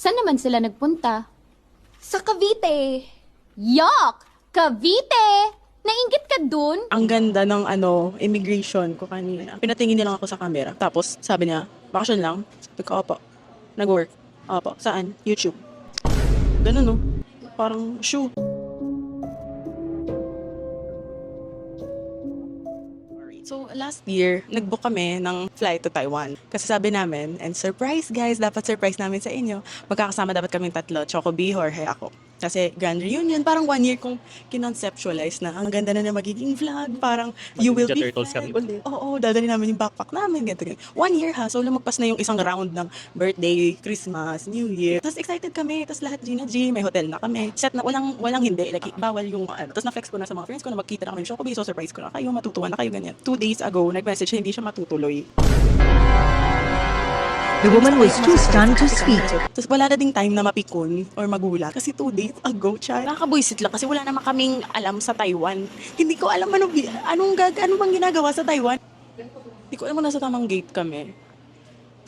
Saan naman sila nagpunta? Sa Cavite. Yuck! Cavite! Nainggit ka dun? Ang ganda ng immigration ko kanina. Pinatingin niya lang ako sa camera. Tapos sabi niya, bakasyon lang. Sabi ko, opo. Nag-work. Opo. Saan? YouTube. Ganun no. Parang shoe. So, last year, nag-book kami ng flight to Taiwan. Kasi sabi namin, and surprise guys, dapat surprise namin sa inyo. Magkakasama dapat kaming tatlo, Choco B, Jorge, ako. Kasi grand reunion, parang 1 year kong kinonceptualize na ang ganda na magiging vlog. Parang you will Ninja be Turtles fine. kami ulit. Oo, dadali namin yung backpack namin. Ganito, ganito. 1 year ha, so lumagpas na yung isang round ng birthday, Christmas, New Year. Tapos excited kami, tapos lahat Gina G, may hotel na kami. Set na, walang hindi, like bawal yung Tapos na-flex ko na sa mga friends ko na magkita na kami. Choco B, so surprise ko na kayo, matutuwa na kayo, ganyan. 2 days ago, nag-message siya, hindi siya matutuloy. The woman was too stunned to speak. Tapos wala na ding time na mapikon or magulat. Kasi 2 days ago, chay. Nakakabuisit lang kasi wala naman kaming alam sa Taiwan. Hindi ko alam ano bang ginagawa sa Taiwan. Hindi ko alam kung nasa tamang gate kami.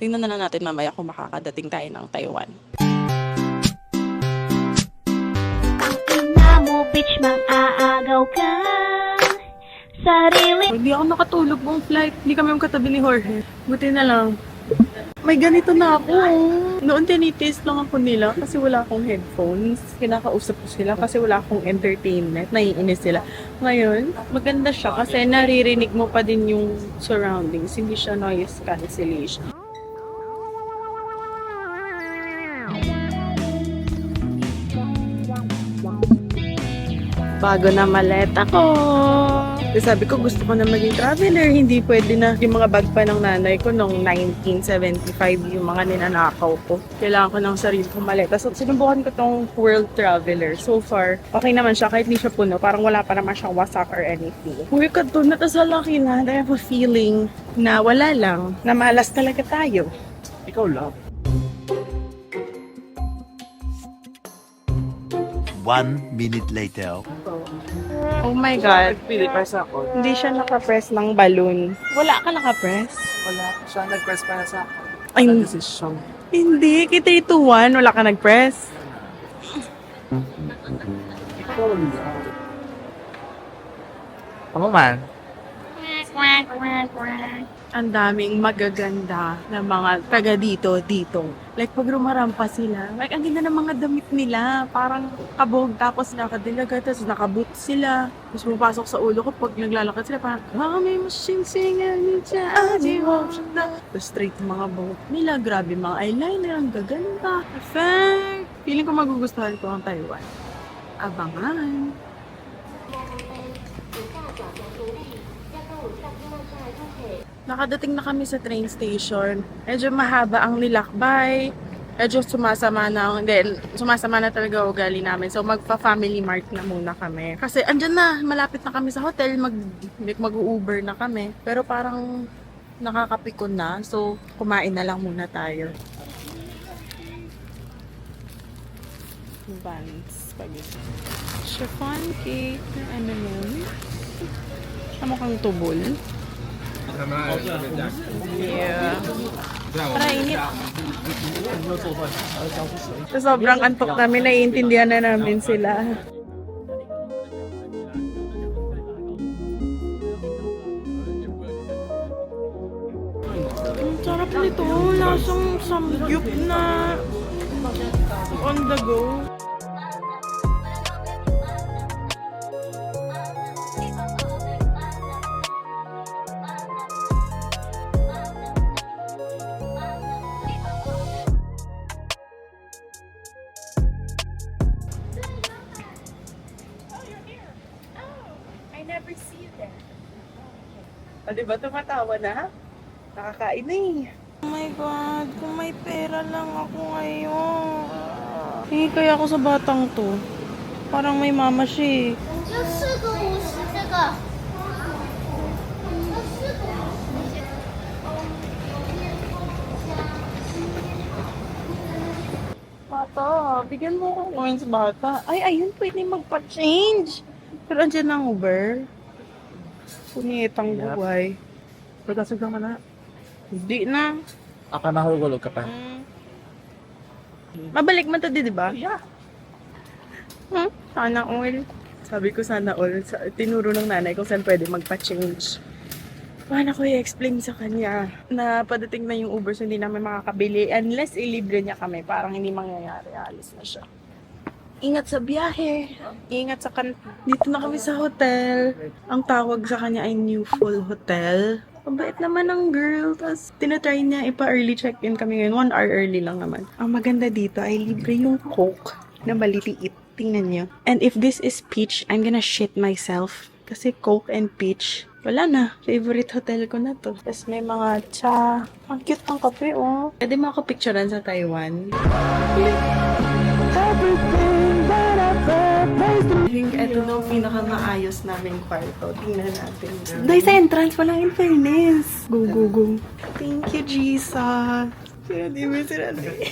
Tingnan na lang natin mamaya kung makakadating tayo ng Taiwan. Ina mo, bitch, mang-aagaw ka. Sarili. Hindi ako nakatulog buong flight. Hindi kami yung katabi ni Jorge. Buti na lang. May ganito na ako. Noon tinitest lang ako nila kasi wala akong headphones. Kinakausap ko sila kasi wala akong entertainment. Naiinis sila. Ngayon, maganda siya kasi naririnig mo pa din yung surroundings. Hindi siya noise cancellation. Bago na maleta ko. Kasi sabi ko, gusto ko na maging traveler. Hindi pwede na yung mga bag pa ng nanay ko noong 1975 yung mga ninanakaw ko. Kailangan ko ng sarili kong maleta. So, sinubukan ko tong world traveler. So far, okay naman siya kahit hindi siya puno. Parang wala pa naman siyang wasak or anything. Uy, kato na tas laki na. I have a feeling na wala lang. Na malas talaga tayo. Ikaw lang. 1 minute later. Oh my God. Pili press ako. Hindi siya nakapress ng balloon. Wala ka nakapress? Wala. Siya nag-press pa na sa akin. Ay, Decision. hindi. Kay 3, 2, 1, wala ka nag-press. Ikaw lang. Ano man? Ang daming magaganda na mga taga dito. Like, pag rumarampa sila, like, ang ganda ng mga damit nila. Parang kabog, tapos nakadilaga, tapos nakaboots sila. Tapos pumapasok sa ulo ko pag naglalakad sila, parang, may masing-singan niya, tapos straight yung mga buhok nila. Grabe, mga eyeliner, ang gaganda. Perfect! Feeling ko magugustuhan ko ang Taiwan. Abangan! Nakadating na kami sa train station. Medyo mahaba ang nilakbay. Medyo sumasama na talaga ugali namin. So magpa-family mart na muna kami. Kasi andyan na, malapit na kami sa hotel. Mag-Uber na kami. Pero parang nakakapikon na. So kumain na lang muna tayo. Buns. Chiffon cake. Ano yun? Mukhang tubol. Yeah. Para init. So, sobrang antok namin, naiintindihan na namin sila. Ang sarap nito. Lasang samgyup na on the go. Never see you there. Diba tumatawa na? Nakakain na eh. Oh my God, kung may pera lang ako ngayon. Hingi kaya ako sa batang to. Parang may mama siya eh. 就4个50这个。 Bata, bigyan mo ako ngayon sa bata. Ay, ayun, pwede magpa-change. Pero andyan ang Uber. Punitang buhay. Pagkasag naman na. Hindi na. Aka nahulog ka pa. Mabalik man to, di ba? Yeah. Sana all. Sabi ko sana all. Tinuro ng nanay kung saan pwede magpa-change. Paano ko i-explain sa kanya na padating na yung Uber so hindi namin makakabili unless ilibre niya kami. Parang hindi mangyayari. Alis na siya. Ingat sa biyahe. Ingat sa Dito na kami sa hotel. Ang tawag sa kanya ay New Full Hotel. Mabait naman ng girl. Tapos tinatry niya ipa-early check-in kami ngayon. 1 hour early lang naman. Ang maganda dito ay libre yung Coke na maliliit. Tingnan niyo. And if this is peach, I'm gonna shit myself. Kasi Coke and peach. Wala na. Favorite hotel ko na to. Tapos may mga cha. Ang cute ng kape, oh. Pwede makapicturean sa Taiwan. I think ito na ang pinaka-maayos namin kwarto. Tingnan natin. Dahil sa entrance, walang in fairness. Go, go, go. Thank you, Jesus. Sinadi mo, sinadi.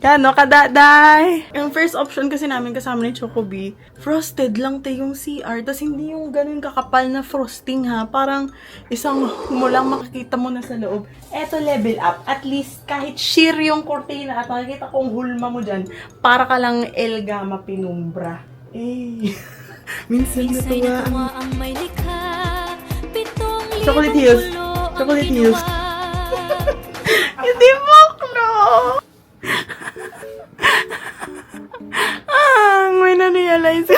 Kano, kadaday? Yung first option kasi namin kasama ni Chocobee, frosted lang yung CR. Tapos hindi yung ganun kakapal na frosting ha. Parang isang mo lang makikita mo na sa loob. Eto level up. At least kahit sheer yung cortina at makikita kong hulma mo dyan, para ka lang El Gama Penumbra. Eh. Minsan natuwa ang ang may likha, Chocolate Hills. Chocolate Hills. Hindi mo klo. May na-realize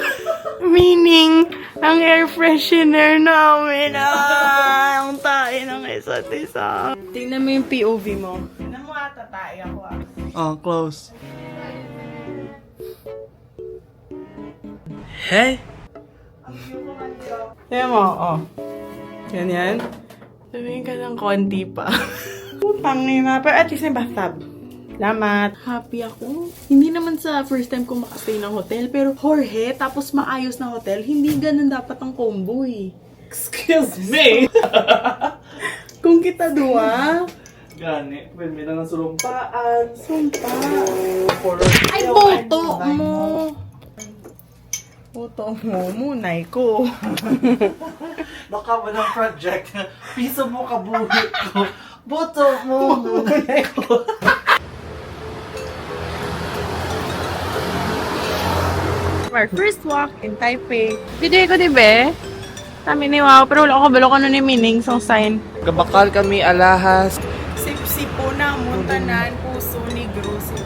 meaning ang air freshener namin. Ang tae ng isa't isa. Tingnan mo yung POV mo. Tingnan mo ata tae ako Oh, close. Hey! Tingnan mo, oh. Ganyan. Sabihin ka ng konti pa. Putang na. Pero at least may bathtub. Salamat. Happy ako. Hindi naman sa first time ko makastay ng hotel, pero Jorge, tapos maayos na hotel, hindi ganun dapat ang combo eh. Excuse me! Kung kita dua, Gani, pwede lang ng sulumpaan. sumpa. For Ay, boto mo. Boto mo, munay ko. baka walang project. Piso mo kabuhit ko. Boto mo, munay ko. Our first walk in Taipei. Video ko, diba? Kami ni wow, pero wala ko balo ko nun ni meaning sa sign. Gabakal kami alahas. Sip-sipo na, Muntanan, Puso, Negro, Sipo.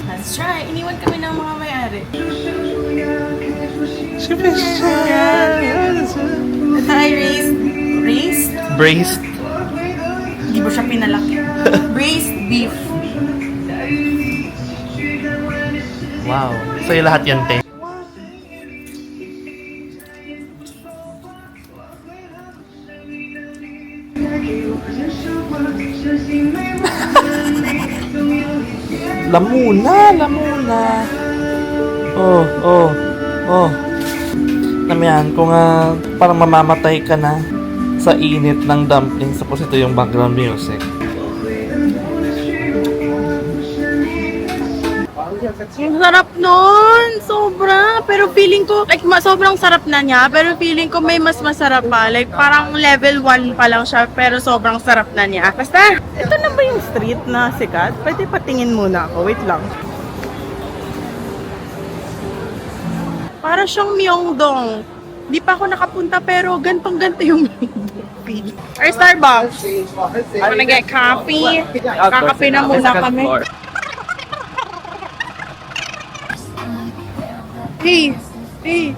Let's try. Iniwan kami ng mga may-ari. Hi, Race. Race? Braced. Hindi ba siya pinalaki? Braised beef. Wow. Sa'yo lahat yan, te. Lamuna, lamuna. Oh, oh, oh. Alam yan, kung parang mamamatay ka na sa init ng dumplings, tapos ito yung background music. Ang sarap nun! Sobra! Pero feeling ko, like, sobrang sarap na niya, pero feeling ko may mas masarap pa. Like, parang level 1 pa lang siya, pero sobrang sarap na niya. Basta, ito na ba yung street na sikat? Pwede patingin muna ako. Wait lang. Para siyang Myeongdong. Di pa ako nakapunta, pero gantong-ganto yung feel. Or Starbucks. Wanna get coffee? Kakape na muna kami. Hey! Hey!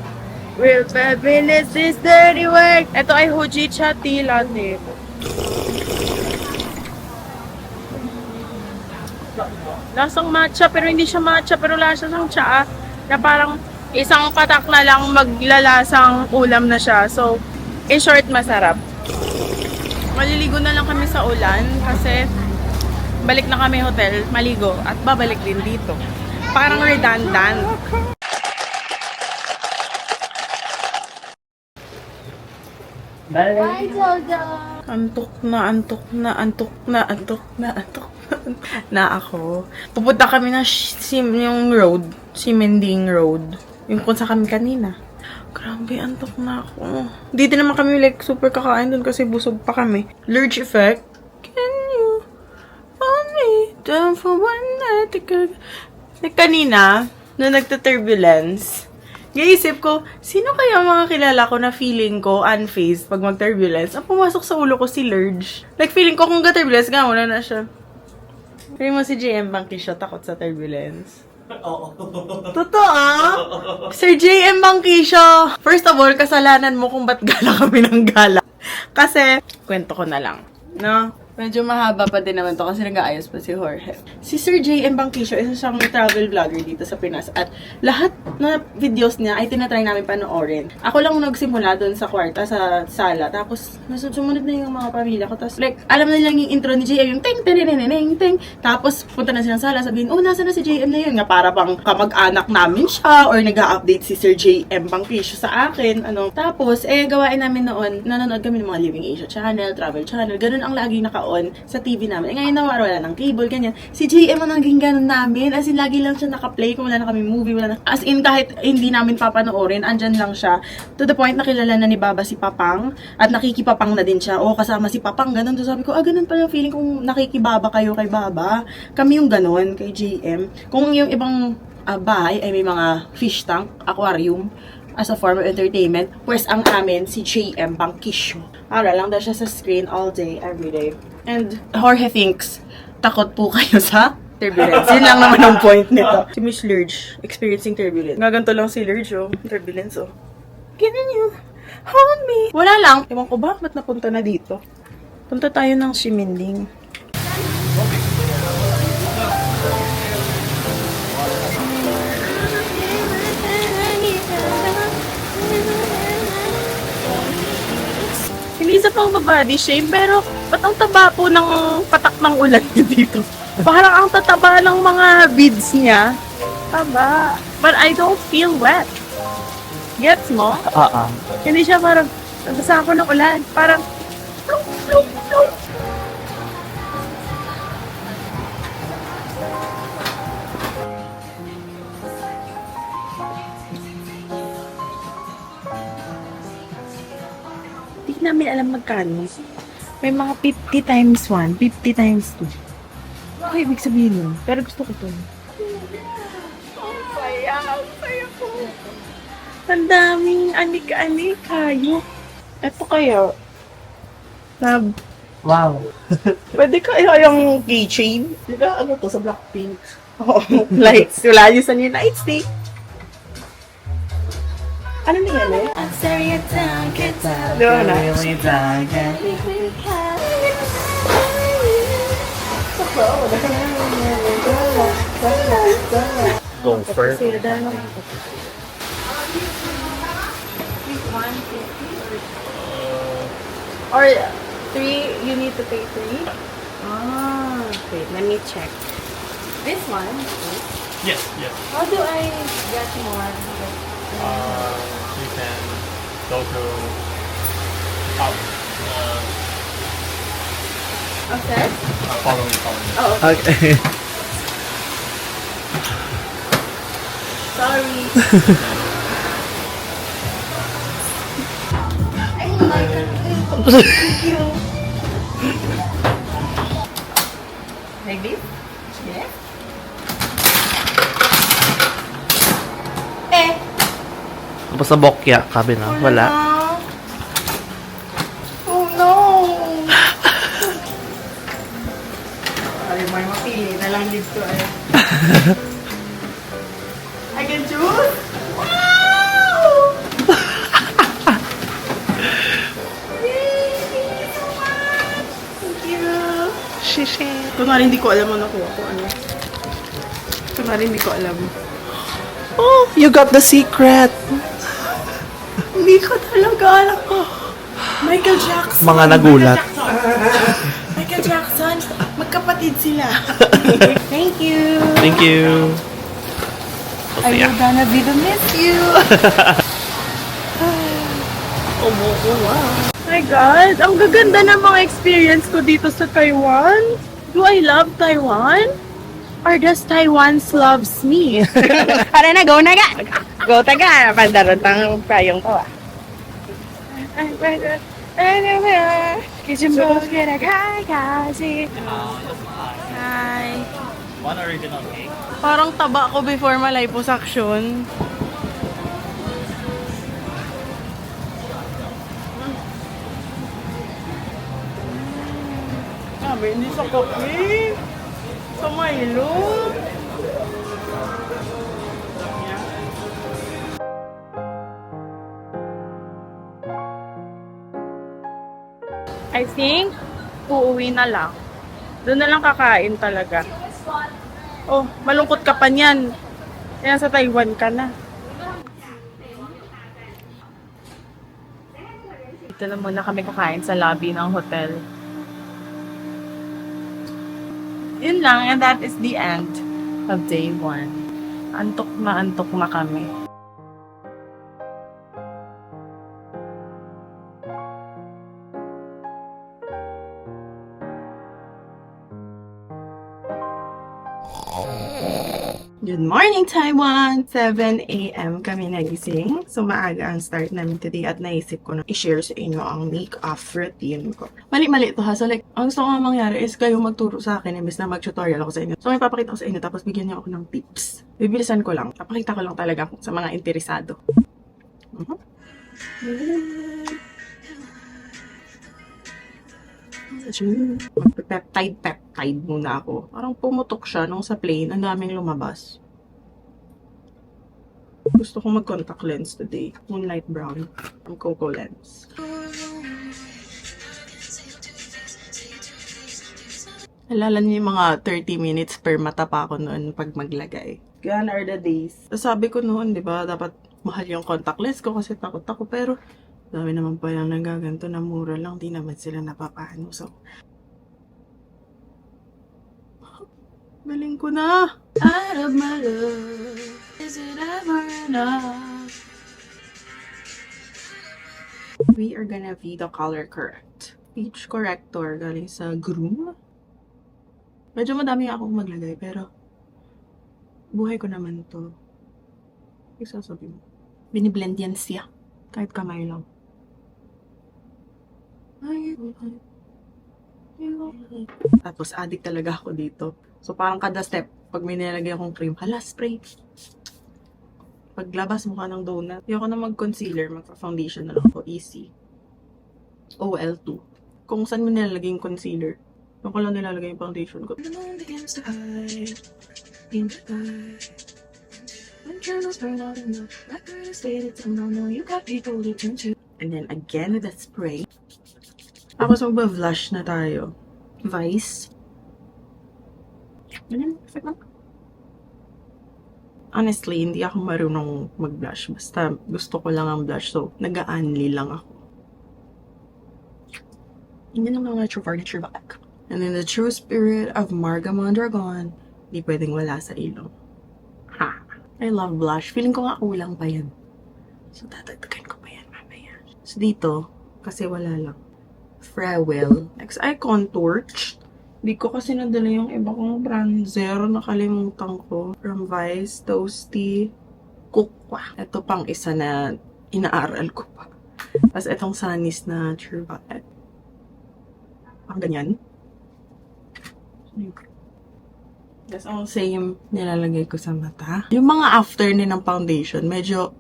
Real fabulous is dirty work! Ito ay Hojicha tea latte. Lasang matcha, pero hindi siya matcha, pero lasa siyang tsaa na parang Isang patak na lang maglalasang ulam na siya. So, in short, masarap. Maliligo na lang kami sa ulan kasi balik na kami hotel, maligo, at babalik din dito. Parang redundant. Bye, Jojo! Antok na ako. Pupunta kami na yung road, Simending Road. Yung kung saan kami kanina. Grabe, antok na ako. Dito naman kami like super kakain dun kasi busog pa kami. Lurch effect. Can you hold me down for one night? Like kanina, na nagta-turbulence, naisip ko, sino kaya mga kilala ko na feeling ko unfazed pag mag-turbulence? Ang pumasok sa ulo ko si Lurge. Like, feeling ko kung ga-turbulence, wala na siya. Feeling mo si JM Bangki siya takot sa turbulence? Oo. Totoo? Sir JM Bangki siya! First of all, kasalanan mo kung ba't gala kami ng gala. Kasi, kwento ko na lang. No? Medyo mahaba pa din naman to kasi nag-aayos pa si Jorge. Si Sir J.M. Bangkisyo, isa siyang travel vlogger dito sa Pinas. At lahat na videos niya ay tinatry namin panoorin. Ako lang nagsimula doon sa kwarta, sa sala. Tapos, sumunod na yung mga pamilya ko. Tapos, like, alam na lang yung intro ni J.M. Yung ting, ting, ting, ting, ting. Tapos, punta na silang sala. Sabihin, oh, nasa na si J.M. na yun? Nga, para bang kamag-anak namin siya. Or nag-update si Sir J.M. Bangkisyo sa akin. Tapos, gawain namin noon, nanonood kami ng mga Living Asia Channel, Travel Channel. Ganun ang lagi naka-on sa TV namin. Ngayon na wala ng cable, ganyan. Si JM ang naging ganun namin. As in, lagi lang siya naka-play kung wala na kami movie, wala na. As in, kahit hindi namin papanoorin, andyan lang siya. To the point na kilala na ni Baba si Papang at nakikipapang na din siya. O, kasama si Papang, ganun. So sabi ko, ganun pala yung feeling kung nakikibaba kayo kay Baba. Kami yung ganun kay JM. Kung yung ibang bahay ay may mga fish tank, aquarium, as a form of entertainment, pues ang amin, si JM Bangkisyo. Ara lang daw siya sa screen all day, every day. And Jorge thinks, takot po kayo sa turbulence. Yun lang naman ang point nito. Si Miss Lurge, experiencing turbulence. Gaganto lang si Lurge, turbulence, Can you hold me? Wala lang. Ewan ko ba, ba't napunta na dito? Punta tayo ng Simending. Hindi sa pang body shame, pero ba't ang taba po ng patak ng ulan niya dito? Parang ang tataba ng mga beads niya. Taba. But I don't feel wet. Gets mo? Hindi siya parang, nabasa ako ng ulan. Parang, plunk, plunk, plunk. Hindi namin alam magkano. May mga 50 times 1, 50 times 2. Ano ibig sabihin nun? Pero gusto ko to. Ang saya ko. Ang daming anik-anik kayo. Ito kaya. Wow. Pwede kaya yung keychain? Di ba ano to sa Blackpink? Oo, lights. Wala yun sa new nightstick. Ano na yan eh? Doon na. Gopher. Or 3, you need to pay 3? Wait, let me check. This one? Yes. How do I get more? You can go to up. Okay. Follow me. Oh, Okay. sorry. Like this? Yes. Tapos sa bokya, kabi na. Wala. Oh no! Ay, may mapili na lang dito eh. I can choose? Wow! Yay! Thank you so much! Thank you! Kunwari hindi ko alam mo nakuha ko ano. Kunwari hindi ko alam. Oh, you got the secret. Hindi ko talaga alam ko. Michael Jackson. Mga nagulat. Michael Jackson. Magkapatid sila. Thank you. Thank you. I will gonna be the miss you. Oh my God, ang gaganda ng mga experience ko dito sa Taiwan. Do I love Taiwan? Or does Taiwan loves me? Para na, go na ga! Go taga, pandaron tang payong to ah. Hi! One original cake. Parang taba ko before maliposuction. Sabi, hindi sa kape. Sa Milo. I think, uuwi na lang. Doon na lang kakain talaga. Oh, malungkot ka pa niyan. Kaya sa Taiwan ka na. Dito na muna kami kakain sa lobby ng hotel. Yun lang, and that is the end of day 1. Antok na kami. Good morning, Taiwan! 7 a.m. kami nagising. So, maaga ang start namin today at naisip ko na i-share sa inyo ang make-up routine ko. Mali-mali ito ha. So, like, ang gusto ko nga mangyari is kayo magturo sa akin imbes na mag-tutorial ako sa inyo. So, may papakita ko sa inyo tapos bigyan niyo ako ng tips. Bibilisan ko lang. Papakita ko lang talaga sa mga interesado. Magpe-peptide muna ako. Parang pumutok siya nung sa plane. Ang daming lumabas. Gusto kong mag-contact lens today. Moonlight brown. Ang Coco lens. Alala niyo yung mga 30 minutes per mata pa ako noon pag maglagay. Gone are the days. Sabi ko noon, di ba, dapat mahal yung contact lens ko kasi takot ako. Pero dami naman pa yung nagaganto na mura lang. Di naman sila napapano. So, galing ko na. Out of my love, is it ever enough? We are gonna be the color correct. Peach corrector galing sa Groom. Medyo madami akong maglagay pero buhay ko naman to. Isasabi mo. Biniblend yan siya. Kahit kamay lang. Tapos addict talaga ako dito. So parang kada step, pag may nilalagay akong cream, hala, spray. Paglabas mukha ng donut. Ayoko na mag-concealer, magpa-foundation na lang ako. Easy. OL2. Kung saan mo nilalagay yung concealer, doon ko lang nilalagay yung foundation ko. And then again with the spray. Tapos magba-blush na tayo. Vice. Ganyan, perfect lang. Honestly, hindi ako marunong mag-blush. Basta gusto ko lang ang blush. So, nag-a-anli lang ako. Hindi lang mga true furniture bag. And then the true spirit of Marga Mondragon, di pwedeng wala sa ilong. Ha! I love blush. Feeling ko nga kulang pa yan. So, tatagdagan ko pa yan mamaya. So, dito, kasi wala lang. Frewell. Next, eye contour. Di ko kasi nadala yung iba kong bronzer. Nakalimutan ko. From Vice, Toasty, Kukwa. Ito pang isa na inaaral ko pa. Tapos itong Sunny's na True Violet. Ang ganyan. Tapos ang same nilalagay ko sa mata. Yung mga after ni ng foundation, medyo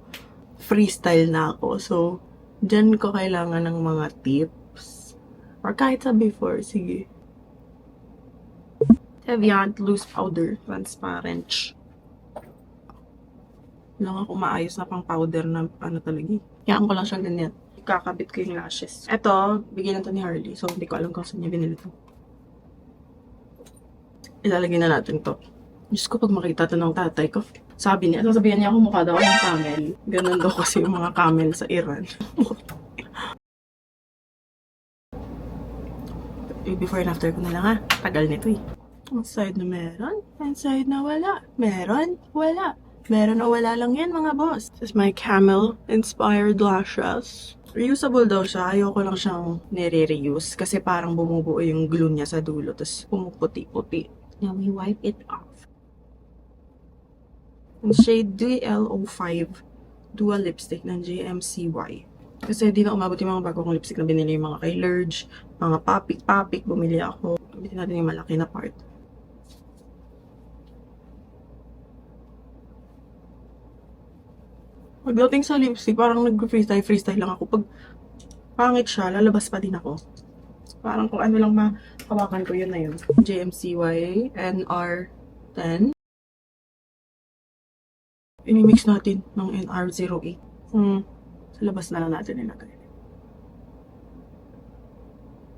freestyle na ako. So, dyan ko kailangan ng mga tips. Or kahit sa before, sige. Evian loose powder, transparent. Lang ako maayos na pang powder na ano talaga. Kayaan ko lang siya ganyan. Kakabit ko yung lashes. Ito, bigyan na to ni Harley. So, hindi ko alam kung saan niya binili to. Ilalagay na natin to. Diyos ko, pag makita to ng tatay ko, Sabi niya, sasabihan niya ako mukha daw akong camel. Ganun daw kasi yung mga camel sa Iran. Before and after ko na lang ha. Tagal nito eh. Ang side na meron, ang side na wala. Meron, wala. Meron o wala lang yan mga boss. This is my camel-inspired lashes. Reusable daw siya. Ayoko lang siyang nire-reuse kasi parang bumubuo yung glue niya sa dulo tapos pumuputi-puti. Now we wipe it off. Yung shade DL05 Dual Lipstick ng JMCY. Kasi di na umabot yung mga bago kong lipstick na binili, yung mga kay Lurge, mga papik-papik, bumili ako. Gamitin natin yung malaki na part. Pagdating sa lipstick, parang nag-freestyle lang ako. Pag pangit siya, lalabas pa din ako. Parang kung ano lang makawakan ko, yun na yun. JMCY NR10. Inimix natin ng NR08. Sa labas na lang natin nilagay.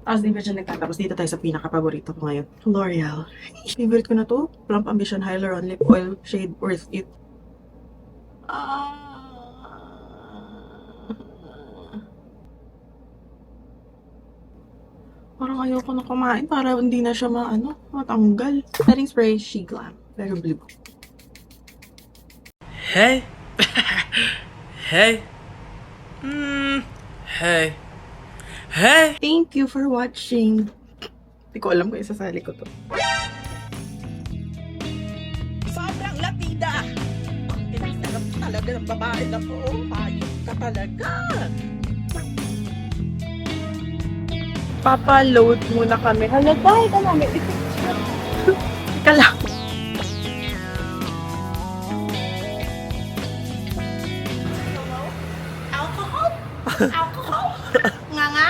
As di ba dyan nagtatapos, dito tayo sa pinaka-paborito ko ngayon. L'Oreal. Favorite ko na to. Plump Ambition Hyaluron Lip Oil Shade Worth It. Parang ayoko na kumain para hindi na siya matanggal. Setting spray, She Glam. Very blue. Hey. Hey. Hey. Hey. Thank you for watching. Hindi ko alam kung isasali ko to. Sobrang lapida! Ang sarap talaga ng babae na po. Ayos ka talaga. Papa-load muna kami. Hala, dahil ka namin. Ika lang. Alcohol? Alcohol? Nga nga?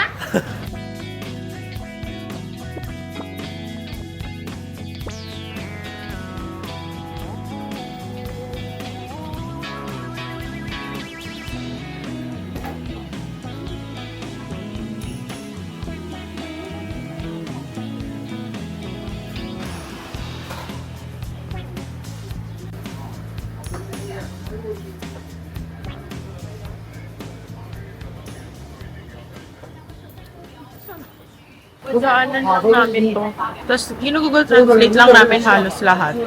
Daanan lang namin to. Tapos, Google Translate lang namin halos lahat.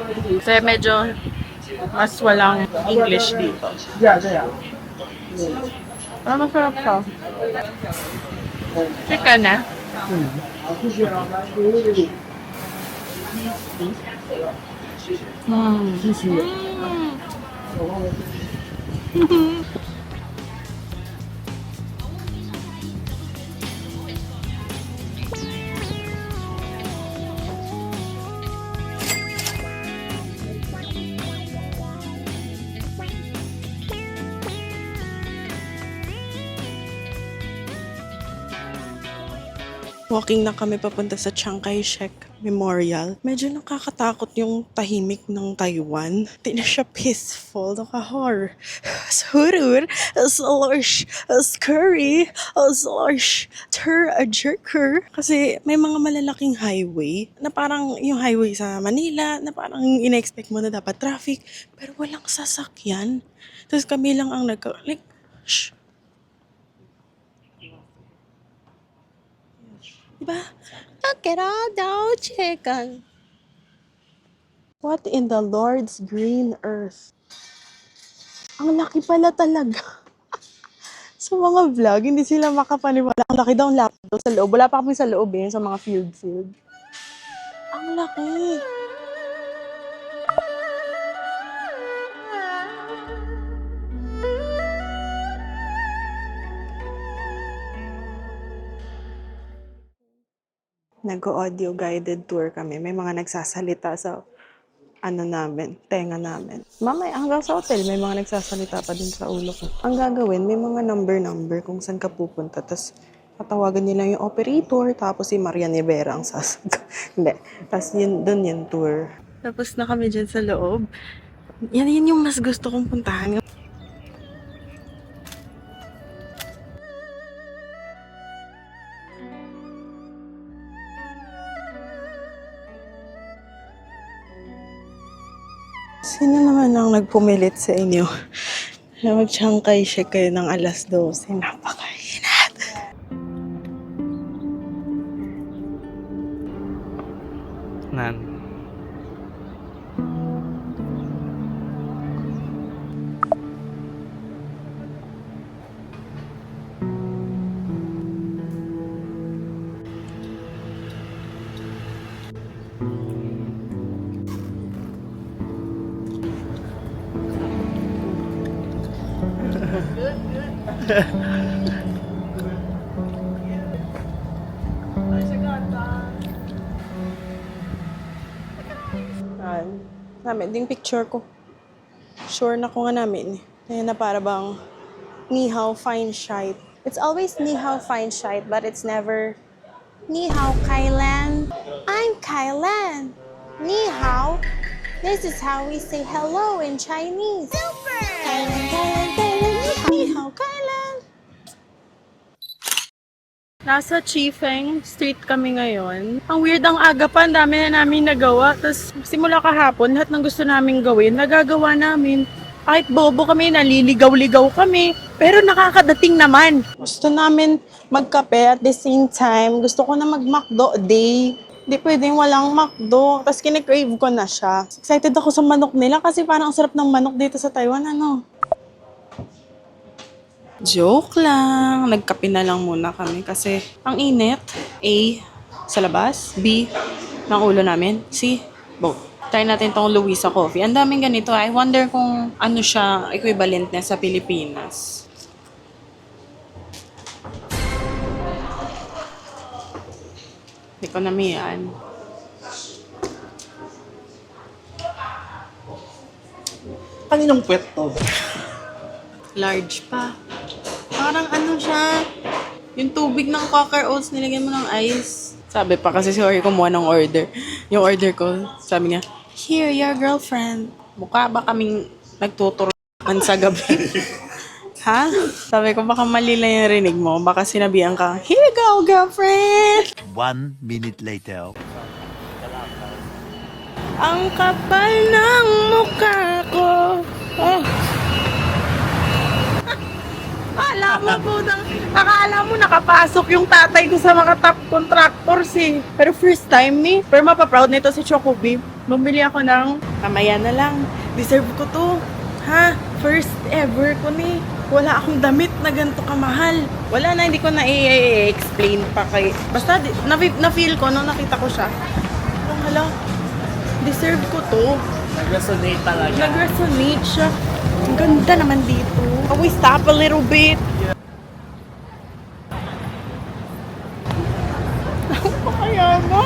Kasi medyo mas walang English dito. Pero masarap siya. Chicken na. Walking na kami papunta sa Chiang Kai-shek Memorial. Medyo nakakatakot yung tahimik ng Taiwan. Di na siya peaceful. Nakahor. Surur, slursh, scurry, slursh, jerker. Kasi may mga malalaking highway na parang yung highway sa Manila na parang ina-expect mo na dapat traffic. Pero walang sasakyan. Tapos kami lang ang shh. Diba? Akira daw chicken. What in the Lord's green earth? Ang laki pala talaga. Sa mga vlog, hindi sila makapaniwala. Ang laki daw ang laptop sa loob. Wala pa kami sa loob sa mga field. Ang laki. Nag-audio guided tour kami. May mga nagsasalita sa tenga namin. Mamaya hanggang sa hotel, may mga nagsasalita pa din sa ulo ko. Ang gagawin, may mga number kung saan ka pupunta. Tapos tatawagan nila yung operator, tapos si Marian Rivera ang sasag. Hindi. Tapos dun yung tour. Tapos na kami dyan sa loob. Yan yung mas gusto kong puntahan. Sino naman ang nagpumilit sa inyo na mag-Chiang Kai-shek kayo ng alas 12? Napakainat. Nan. Namin, din picture ko. Sure na ko nga namin. Kaya na para bang ni hao fine shite. It's always ni hao fine shite, but it's never ni hao Kailan. I'm Kailan. Ni hao. This is how we say hello in Chinese. Super! Kailan, Kailan, Kailan, ni hao Kailan. Nasa Chifeng Street kami ngayon. Ang weird, ang aga pa, ang dami na namin nagawa. Tapos simula kahapon, lahat ng gusto namin gawin, nagagawa namin. Kahit bobo kami, naliligaw-ligaw kami. Pero nakakadating naman. Gusto namin magkape at the same time. Gusto ko na mag-McDo day. Hindi pwedeng walang McDo. Tapos kine-crave ko na siya. Excited ako sa manok nila kasi parang ang sarap ng manok dito sa Taiwan, ano? Joke lang. Nagkape na lang muna kami kasi ang init. A, sa labas. B, ng ulo namin. C, both. Try natin tong Luisa Coffee. Ang daming ganito. I wonder kung ano siya equivalent niya sa Pilipinas. Hindi ko namiyan. Kaninong puwet to? Large pa. Parang ano siya, yung tubig ng Quaker Oats, nilagyan mo ng ice. Sabi pa kasi si Ori kumuha ng order. Yung order ko, sabi niya, here, your girlfriend. Mukha ba kaming nagtuturuan sa gabi? Ha? Sabi ko, baka mali lang yung rinig mo. Baka sinabihan ka, here you go, girlfriend! 1 minute later. Ang kapal ng mukha ko. Oh. Akala mo nakapasok yung tatay ko sa mga top contractors eh. Pero first time ni, pero mapaproud nito si Choco Beef. Bumili ako ng, kamaya na lang, deserve ko to. Ha? First ever ko ni. Wala akong damit na ganito kamahal. Wala na, hindi ko na i-explain pa kay. Basta na-feel ko nung nakita ko siya. Oh, hala, deserve ko to. Nag-resonate talaga. Nag-resonate siya. Ang ganda naman dito. Can we stop a little bit? Kaya mo?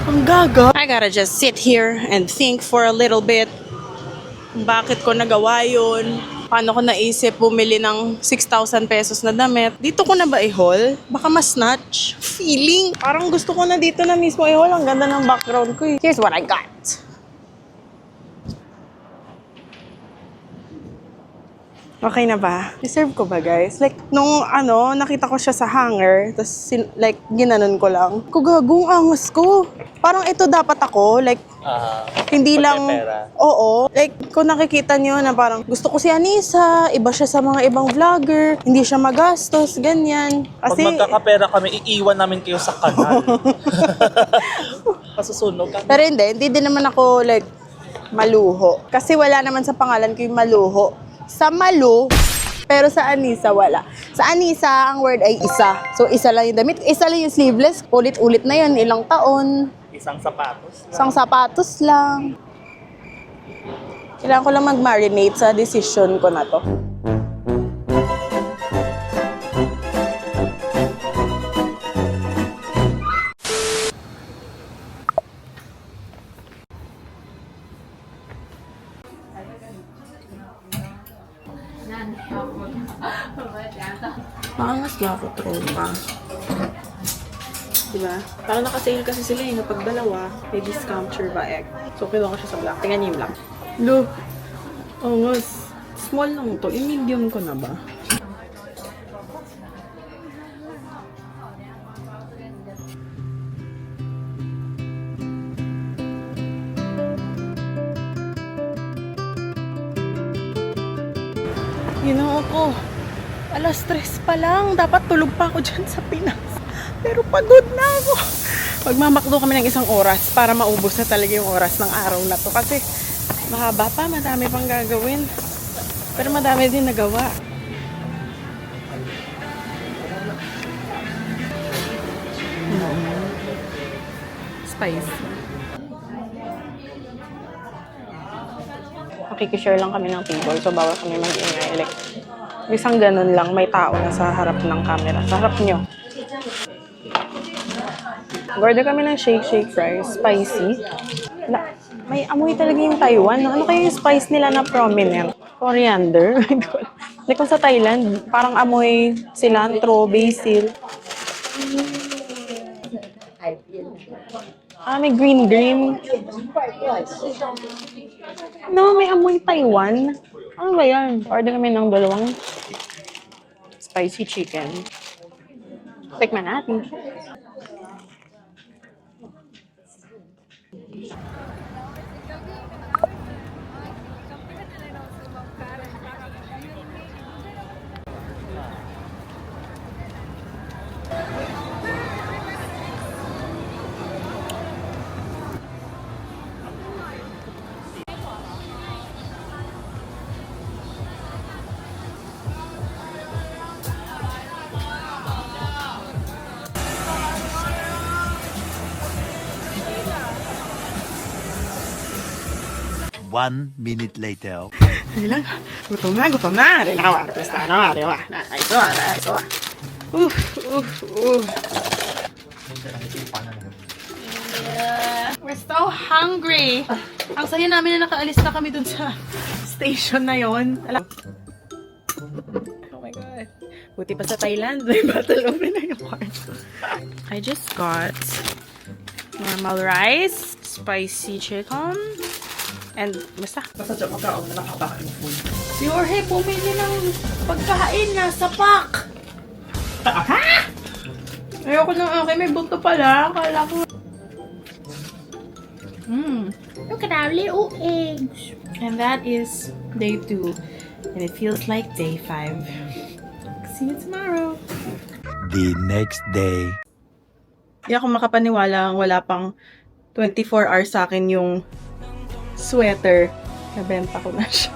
Ang gaga. I gotta just sit here and think for a little bit. Bakit ko nagawa yun? Paano ko naisip bumili ng 6,000 pesos na damit? Dito ko na ba i-haul? Baka ma-snatch. Feeling. Parang gusto ko na dito na mismo i-haul. Ang ganda ng background ko eh. Here's what I got. Okay na ba? Deserve ko ba, guys? Like, nung nakita ko siya sa hanger, tapos like, ginanon ko lang. Kugagong angas ko. Parang ito dapat ako, like, hindi lang, oo. Like, kung nakikita niyo na parang gusto ko si Anissa, iba siya sa mga ibang vlogger, hindi siya magastos, ganyan. Kasi, Pag magkakapera kami, iiwan namin kayo sa kanal. Pasusunog kami. pero hindi din naman ako, like, maluho. Kasi wala naman sa pangalan ko yung maluho. Sa Malu, pero sa Anissa wala. Sa Anissa, ang word ay isa. So, isa lang yung damit. Isa lang yung sleeveless. Ulit-ulit na yun. Ilang taon. Isang sapatos. Isang sapatos lang. Kailangan ko lang mag-marinate sa decision ko na to. Maangas na ako, tropa. Diba? Parang nakasale kasi sila yung kapag dalawa, may discount Churba egg. So, kinuha ko siya sa black. Tingnan niyo yung black. Look! Angas. Small lang to. Yung medium ko na ba? ako. Alas 3 pa lang. Dapat tulog pa ako dyan sa Pinas. Pero pagod na ako. Magmamakdo kami ng 1 oras para maubos na talaga yung oras ng araw na to. Kasi mahaba pa, madami pang gagawin. Pero madami din nagawa. Spicy. Makikishare lang kami ng table, so bawal kami mag-ingay. Like, isang ganun lang, may tao na sa harap ng camera. Sa harap nyo. Order kami ng shake fries, spicy. May amoy talaga yung Taiwan. Ano kaya yung spice nila na prominent? Coriander? Like kung sa Thailand, parang amoy cilantro, basil. May green. No, may amoy Taiwan. Ano ba yan? Order kami ng 2 spicy chicken. Tikman natin. One minute later. Dali lang. Gutom na. Diba? We're so hungry. Ang saya namin na nakaalis na kami dun sa station na yon. Oh my God. Buti pa sa Thailand, may battle of Pinoy. I just got normal rice, spicy chicken, and basta dyan magkaon na nakapakain food. Si Jorge, pumili ng pagkain na sapak. Ha? Ayoko ng akin, may bunto pala. Akala ko. Look at our little eggs. And that is day 2. And it feels like day 5. See you tomorrow. The next day. Hindi ako makapaniwala wala pang 24 hours sa akin yung sweater. Nabenta ko na siya.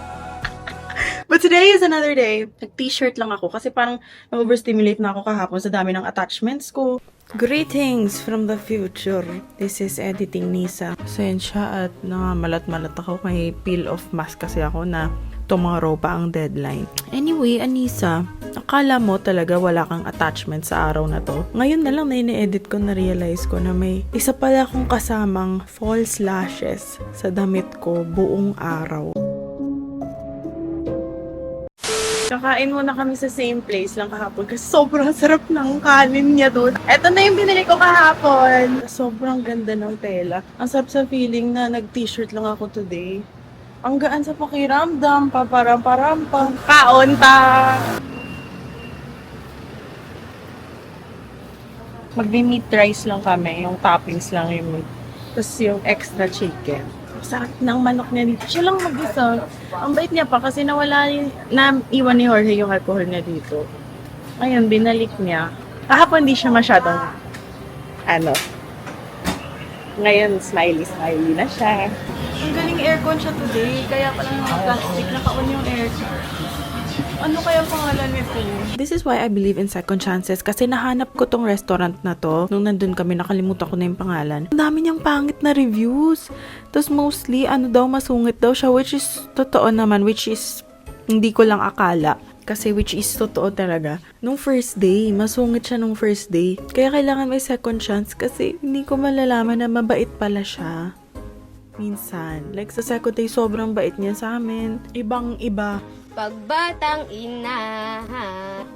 But today is another day. Nag-t-shirt lang ako kasi parang na-overstimulate na ako kahapon sa dami ng attachments ko. Greetings from the future. This is editing Nisa. Pasensya at malat-malat ako. May peel-off mask kasi ako na tomorrow pa ang deadline. Anyway, Anisa, akala mo talaga wala kang attachment sa araw na to. Ngayon na lang na ini-edit ko, na-realize ko na may isa pala akong kasamang false lashes sa damit ko buong araw. Kakain muna kami sa same place lang kahapon kasi sobrang sarap ng kanin niya doon. Eto na yung binili ko kahapon. Sobrang ganda ng tela. Ang sarap sa feeling na nag-t-shirt lang ako today. Ang gaan sa pakiramdam, paparam-parampa. Kaon ta! Magbi-meat rice lang kami, yung toppings lang yung meat. Tapos yung extra chicken. Sarap ng manok niya dito. Siya lang mag-isa. Ang bait niya pa kasi iwan ni Jorge yung alcohol niya dito. Ayun, binalik niya. Kahapon di siya masyadong, ngayon, smiley na siya. Ang galing aircon siya today. Kaya pala ng plastic, naka-on yung aircon. Ano kaya pangalan nito? This is why I believe in second chances kasi nahanap ko tong restaurant na to. Nung nandun kami, nakalimutan ko na yung pangalan. Ang dami niyang pangit na reviews. Tapos mostly, masungit daw siya, which is totoo naman, which is hindi ko lang akala. Kasi which is totoo talaga. Nung first day, masungit siya nung first day. Kaya kailangan may second chance kasi hindi ko malalaman na mabait pala siya. Minsan. Like sa second day, sobrang bait niya sa amin. Ibang-iba. Pagbatang ina.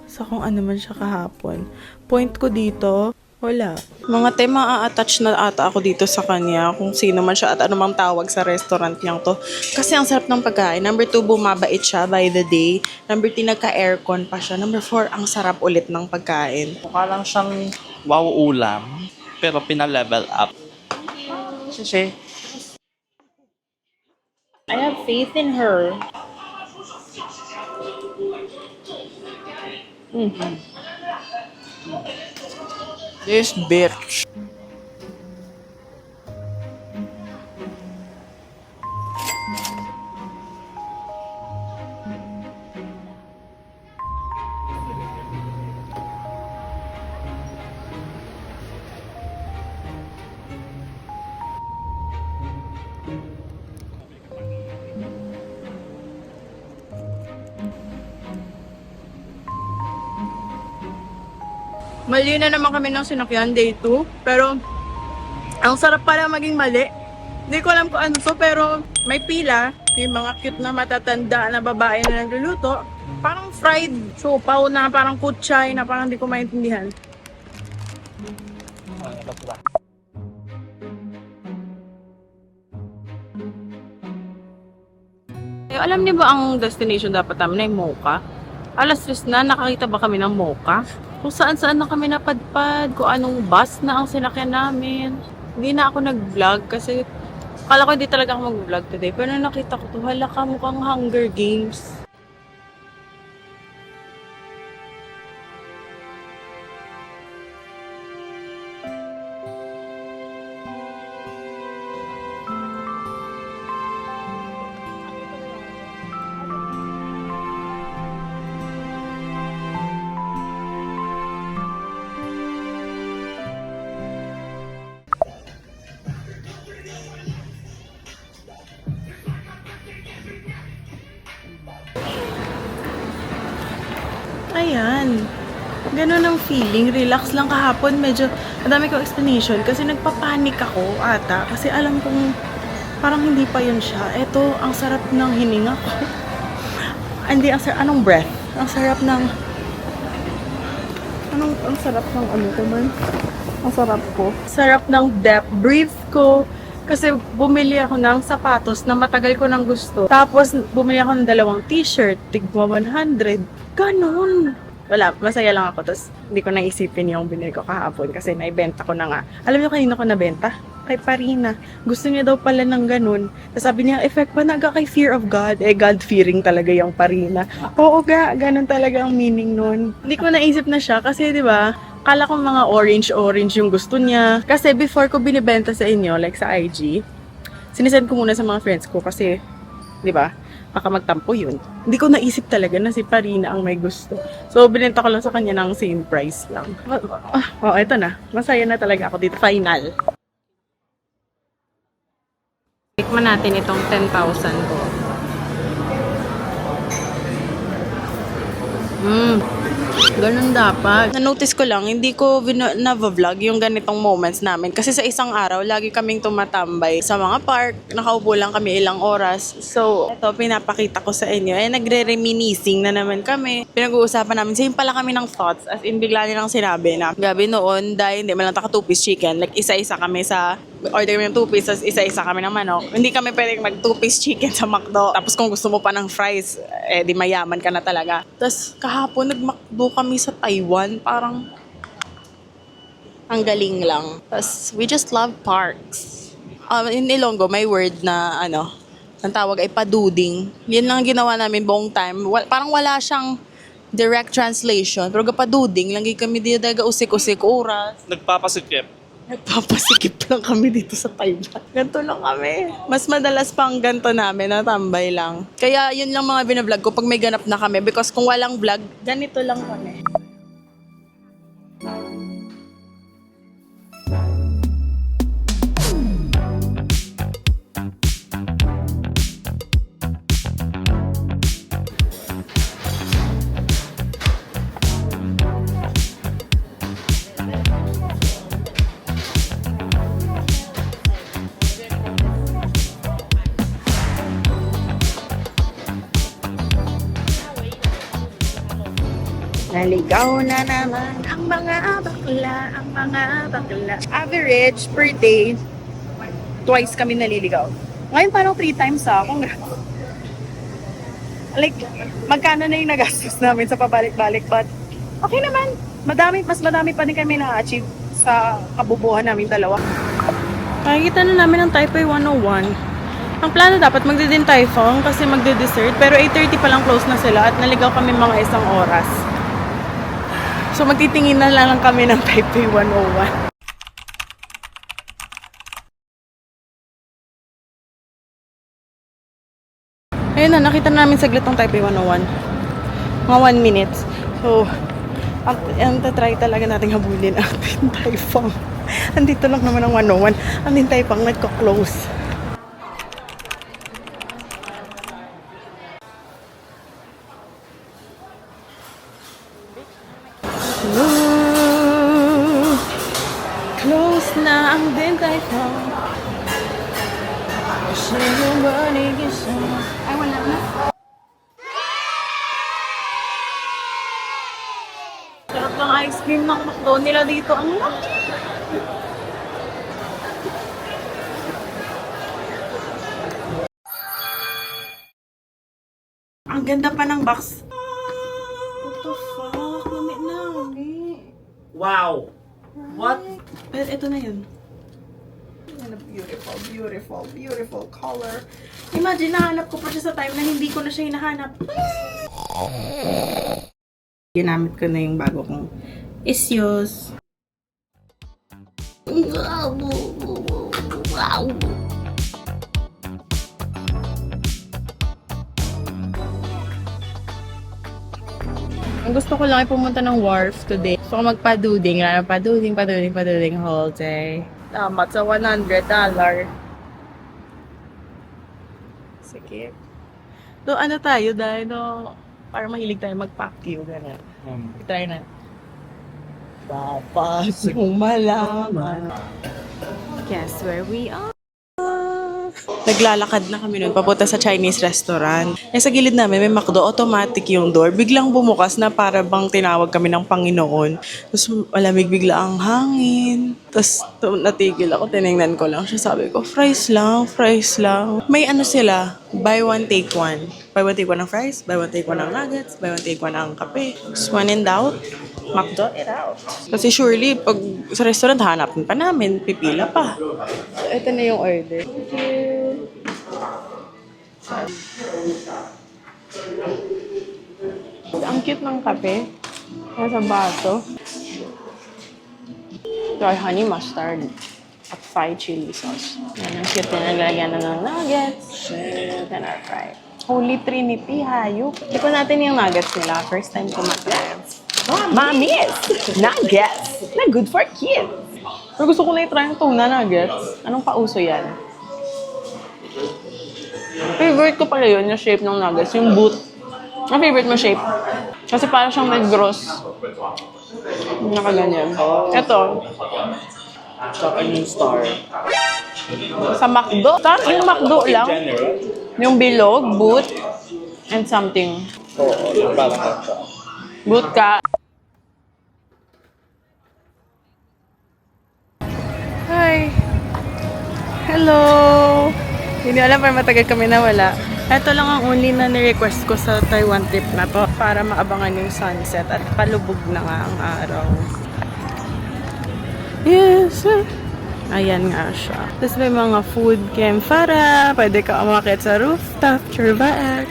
So kung ano man siya kahapon. Point ko dito, wala. Mga tema a-attach na ata ako dito sa kanya kung sino man siya at anumang tawag sa restaurant niyang to. Kasi ang sarap ng pagkain. Number 2, bumabait siya by the day. Number 3, nagka-aircon pa siya. Number 4, ang sarap ulit ng pagkain. Mukha lang siyang wow ulam, pero pina-level up. Kasi I have faith in her. This bitch. Mali na naman kami ng sinakyan, day 2. Pero, ang sarap pala maging mali. Hindi ko alam kung ano to, pero may pila. May mga cute na matatanda na babae na nagluluto. Parang fried siopaw na parang kutchay na parang hindi ko maintindihan. Alam niyo ba ang destination dapat namin ay Mocha? Alas 3 na, nakakita ba kami ng Mocha? Kung saan-saan na kami napadpad, kung anong bus na ang sinakyan namin. Hindi na ako nag-vlog kasi akala ko hindi talaga ako mag-vlog today. Pero nakita ko to, hala ka, mukhang Hunger Games. Ayan. Ganun ang feeling. Relax lang kahapon. Medyo, madami kong explanation kasi nagpapanik ako ata. Kasi alam kong parang hindi pa yun siya. Eto, ang sarap ng hininga ko. Hindi, anong breath? Ang sarap ng... Ang sarap ng ano ko man? Ang sarap ko. Sarap ng depth breath ko. Kasi bumili ako ng sapatos na matagal ko nang gusto. Tapos bumili ako ng 2 t-shirt, tigwa 100. Ganon. Wala, masaya lang ako. Tapos hindi ko naisipin yung binili ko kahapon kasi naibenta ko na nga. Alam niyo kanina ko nabenta? Kay Parina. Gusto niya daw pala ng ganun. Tapos sabi niya, effect pa naga kay fear of God. God-fearing talaga yung Parina. Oo ga, ganun talaga ang meaning nun. Hindi ko naisip na siya kasi di ba kala ko mga orange yung gusto niya. Kasi before ko binibenta sa inyo, like sa IG, sinisend ko muna sa mga friends ko kasi, di ba, baka magtampo yun. Hindi ko naisip talaga na si Parina ang may gusto. So, binenta ko lang sa kanya ng same price lang. Oh, eto na. Masaya na talaga ako dito. Final. Tikman natin itong 10,000 ko. Ganun dapat. Na-notice ko lang, hindi ko na-vlog yung ganitong moments namin. Kasi sa isang araw, lagi kaming tumatambay sa mga park. Nakaupo lang kami ilang oras. So, ito, pinapakita ko sa inyo. Nagre-reminiscing na naman kami. Pinag-uusapan namin. Same pala kami ng thoughts. As in, bigla nilang sinabi na, gabi noon, dahil hindi man lang taka 2-piece chicken. Like, isa-isa kami sa order kami ng 2-piece, tapos isa-isa kami ng manok. Hindi kami pwedeng mag 2-piece chicken sa McDo. Tapos kung gusto mo pa ng fries, di mayaman ka na talaga. Tapos kahapon, nag-McDo kami sa Taiwan. Parang ang galing lang. Tapos we just love parks. In Ilonggo, may word na ang tawag ay paduding. Yan lang ang ginawa namin buong time. Parang wala siyang direct translation. Pero paduding, lagi kami dito usik-usik oras. Nagpapasikip. Nagpapasikip lang kami dito sa Taiwan. Ganto lang kami. Mas madalas pang ganto namin, natambay lang. Kaya yun lang mga binablog ko pag may ganap na kami. Because kung walang vlog, ganito lang kami. Naligaw na naman ang mga bakla. Average per day, twice kami naliligaw. Ngayon parang 3 times Congrats. Like, magkano na yung nagastos namin sa pabalik-balik. But, okay naman. Mas madami pa din kami na-achieve sa kabubuhan namin dalawa. Nakikita na namin ang Taipei 101. Ang plano dapat magdi-Din Tai Fung kasi magdi-dessert. Pero 8:30 pa lang close na sila at naligaw kami mga 1 oras. So magtitingin na lang kami ng Taipei 101. Ayun na, nakita na namin saglit ng Taipei 101. Mga 1 minute. So, ang tatry talaga natin habulin ang Din Tai Fung. Andito lang naman ang 101. Ang Din Tai Fung nagko-close. Close na ang Din Tai Fung. Ay, wala na. Sarap ng ice cream ng McDo nila dito. Ang laki! Ang ganda pa ng box. What the fuck? Lami na, lami. Wow! What? Ito na yun. Ano, beautiful, beautiful, beautiful color. Imagine, nahanap ko pa siya sa time na hindi ko na siya hinahanap. Ginamit ko na yung bago kong Isyos. Ang gusto ko lang ay pumunta ng wharf today. Gusto ko magpaduding. Paduding whole day. Damat sa $100. Sige. So, ano tayo dahil no, parang mahilig tayo mag-pack-you. Ganun. Try na. Dapat yung malaman. Guess where we are? Naglalakad na kami nun papunta sa Chinese restaurant. Sa gilid namin may McDo, automatic yung door. Biglang bumukas na para bang tinawag kami ng Panginoon. Tapos malamig bigla ang hangin. Tapos natigil ako, tinignan ko lang siya. Sabi ko, fries lang. May ano sila, buy one, take one. Buy one, take one ng fries, buy one, take one ng nuggets, buy one, take one ng kape. Just when in doubt, McDo it out. Kasi surely, pag sa restaurant, hanapin pa namin, pipila pa. So, ito na yung order. Thank you. Ang cute ng kape. Nasa baso. Ito ay honey mustard at fried chili sauce. Yan, ang cute na naglagyan na ng nuggets. Then our fried. Holy Trinity, hayop. Tikman natin yung nuggets nila. First time ko matry. Mamis! Nuggets! Na good for kids! Pero gusto ko na i-try yung tuna nuggets. Anong pauso yan? Favorite ko pala yun, yung shape ng nuggets. Yung boot. Ang favorite mo shape? Kasi parang siyang may gross. Nakaganyan. Ito. Tsaka yung star. Sa McDo. Yung McDo lang. Yung bilog, boot, and something. Oo, parang ka. Boot ka. Hi! Hello! Hindi alam pero matagal kami nawala. Ito lang ang only na ni-request ko sa Taiwan trip na to para maabangan yung sunset at palubog na nga ang araw. Yes! Ayan nga siya. Tapos may mga food campfire. Pwede ka umakit sa rooftop. Churvaak.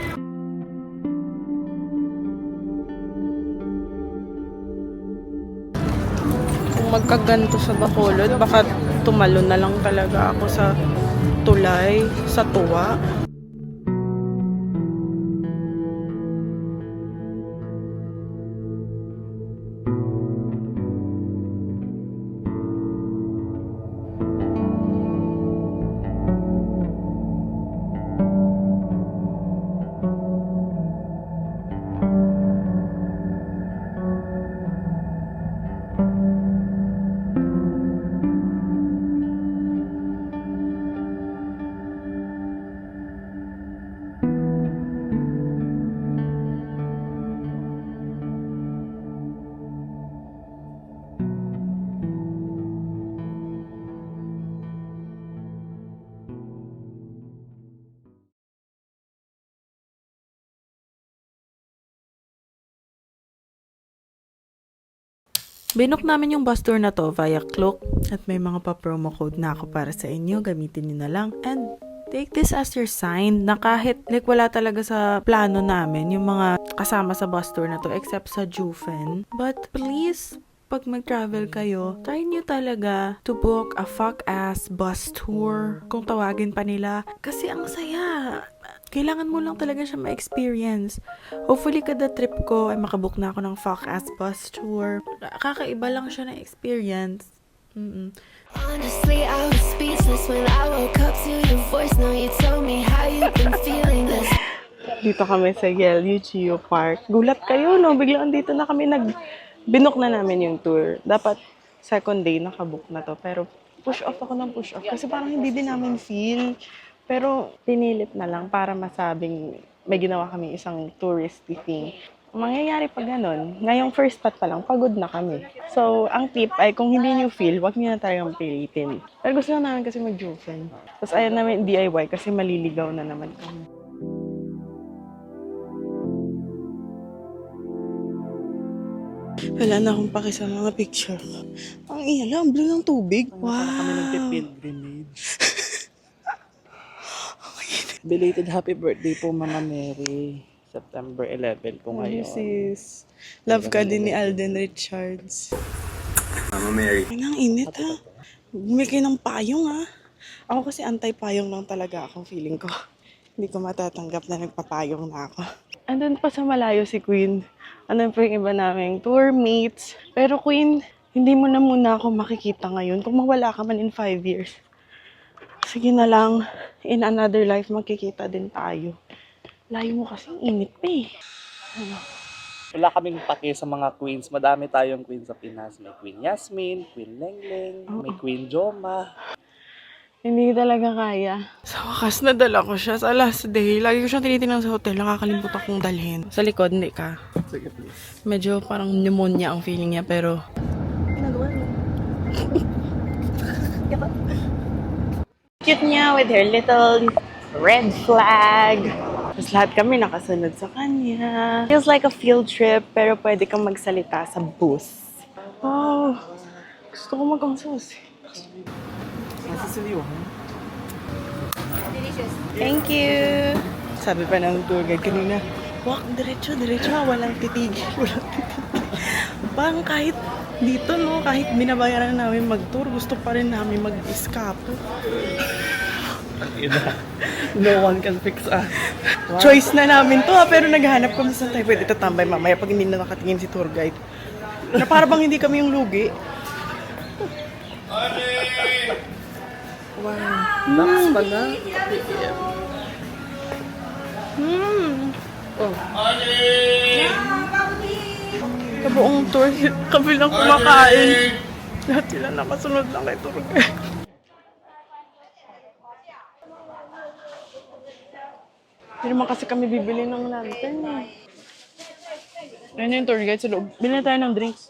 Kung magkaganto sa Bacolod, baka tumalon na lang talaga ako sa tulay, sa tuwa. Binook namin yung bus tour na to via Klook at may mga pa-promo code na ako para sa inyo. Gamitin nyo na lang and take this as your sign na kahit like wala talaga sa plano namin yung mga kasama sa bus tour na to except sa Jufen. But please, pag mag-travel kayo, try nyo talaga to book a fuck-ass bus tour kung tawagin pa nila. Kasi ang saya. Kailangan mo lang talaga siya ma-experience. Hopefully, kada trip ko ay makabook na ako ng fuck-ass bus tour. Kakaiba lang siya na experience. Honestly, I was speechless when I woke up to your voice. Now you tell me how you've been feeling this. Dito kami sa Yelyu Geo Park. Gulat kayo, no? Biglaan dito na kami binook na namin yung tour. Dapat second day nakabook na to. Pero push off ako ng push off. Kasi parang hindi din namin feel. Pero pinilit na lang para masabing may ginawa kami isang touristy thing. Mangyayari pa ganun, ngayong first spot pa lang, pagod na kami. So, ang tip ay kung hindi nyo feel, wag nyo na talagang pilitin. Pero gusto na namin kasi mag-Jufen. Tapos ayaw namin DIY kasi maliligaw na naman kami. Wala na akong paki sa mga picture. Ang iyan, ang blue ng tubig. Wow! Kami nagpipilgrimage. Belated happy birthday po, Mama Mary. September 11 po ngayon. Sis. Love ka din ni Alden Richards. Mama Mary. Ay, ang init ha. Bumili kayo ng payong ha. Ako kasi anti-payong lang talaga akong feeling ko. Hindi ko matatanggap na nagpapayong na ako. Andun pa sa malayo si Queen. Andun pa yung iba naming tour mates. Pero Queen, hindi mo na muna ako makikita ngayon. Kung mawala ka man in 5 years. Sige na lang, in another life magkikita din tayo. Layo mo kasi init pa eh. Wala kaming pake sa mga queens. Madami tayong queen sa Pinas. May Queen Yasmin, Queen Lengleng, may Queen Joma. Hindi talaga kaya. Sa wakas, nadala ko siya sa last day. Lagi ko siyang tinitingnan sa hotel. Nakakalimut akong dalhin. Sa likod, hindi ka. Sige, please. Medyo parang pneumonia ang feeling niya, pero... Cute niya with her little red flag. Tapos lahat kami nakasunod sa kanya. Feels like a field trip, pero pwede kang magsalita sa bus. Wow! Gusto ko mag-angsos. Nasasaliwan. Thank you! Sabi pa ng tour guide kanina, walk diretso, walang titigil, walang titigil. Parang kahit dito, no, kahit binabayaran namin mag-tour, gusto pa rin namin mag-escapo. No one can fix us. Wow. Choice na namin to, pero naghahanap kami sa tayo pwede tatambay mamaya pag hindi na nakatingin si tour guide. Na para bang hindi kami yung lugi. Wow. Lux pala. Oh. Kabuong tour, kami lang kumakain. Lahat sila nakasunod lang kay tour guide. Hindi naman kasi kami bibili ng lantern eh. Ayun yung tour guide sa loob. Bilhin tayo ng drinks.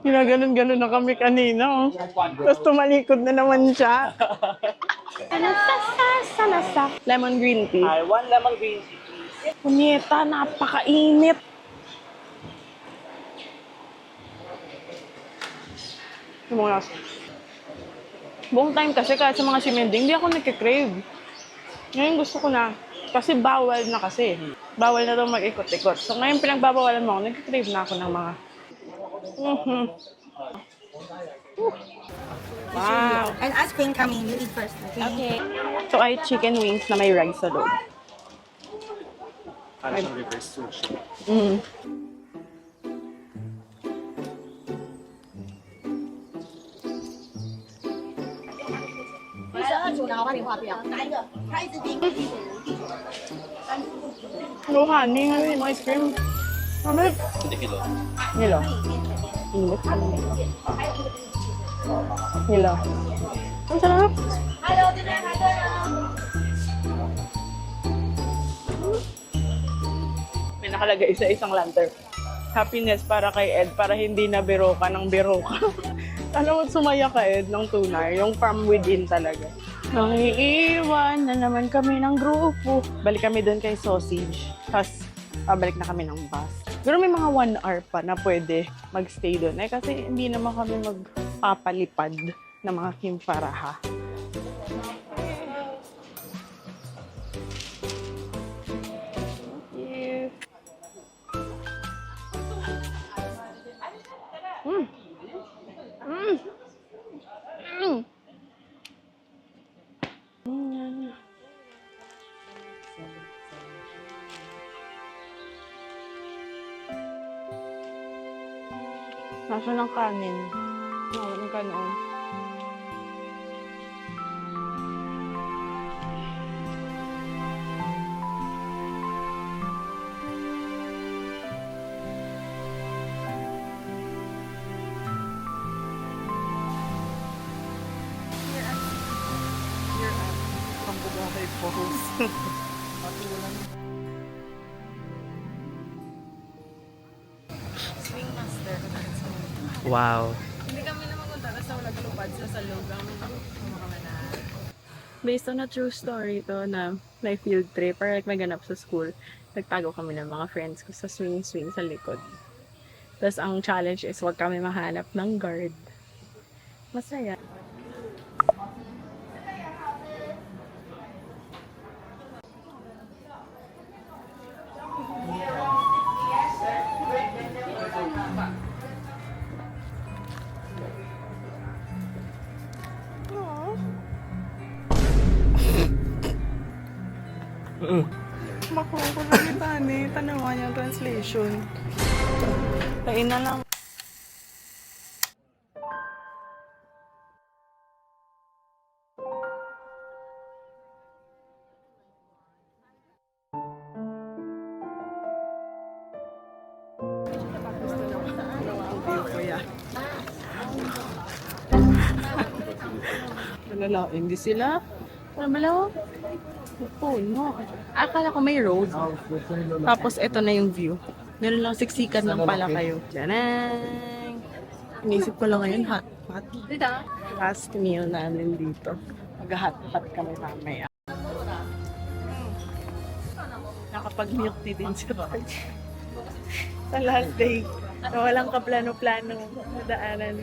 Ginaganon-ganon na kami kanina. Oh. Tapos tumalikod na naman siya. Sanasa. Lemon green tea. I want lemon green tea, please. Punyeta, napakainit. Yung mga nasa. Buong time kasi kahit sa mga simending, hindi ako nagkikrave. Ngayon gusto ko na. Kasi bawal na kasi. Bawal na daw mag-ikot-ikot. So ngayon pinagbabawalan mo ako, nagkikrave na ako ng mga... Wow! And ice cream coming, you eat first, okay? So ay chicken wings na may rice sa loob. Para siyang reverse sushi. No honey, yung ice cream. Mamit. Hindi kilo. Nilo. Init. Nilo. Ang sarap. May nakalagay sa isang lantern. Happiness para kay Ed, para hindi na biro ka ng biro ka. Alam mo, sumaya ka Ed ng tunay, yung from within talaga. Nangiiwan na naman kami ng grupo. Balik kami doon kay Sausage. Tapos, pabalik na kami ng bus. Pero may mga 1 hour pa na pwede magstay doon. Eh kasi hindi naman kami magpapalipad ng mga Kim Faraha. Nasa ng kanin. Oo, ng kanon. Pambugahay pose. Swing master. Wow. Hindi kami naman kunta sa naglupad sa lugang. Based on a true story to na may field trip or like may ganap sa school, nagtago kami ng mga friends ko sa swing-swing sa likod. Tapos ang challenge is wag kami mahanap ng guard. Masaya. Makuha ko lang yung tani. Tanawa niya ang translation. Tain na lang. Malala, hindi sila. Malala, puno. Akala ko may road. Tapos ito na yung view. Meron lang siksikan lang pala kayo. Janang! Inisip ko lang ngayon, hot pot. Last meal namin dito. Mag-hot pot kami mamaya. Nakapag-milk tea din siya. Sa last day. Na walang kaplano-plano na daanan.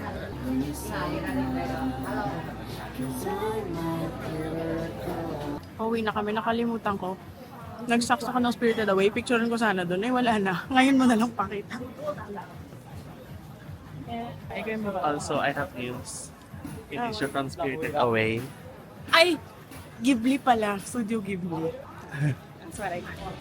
Pauwi na kami, nakalimutan ko. Nagsaks ako ng Spirited Away, picturean ko sana doon, wala na. Ngayon mo na lang pakita. Also, I have news. It is your from Spirited Away. Ay! Ghibli pala, Studio Ghibli. That's what I got.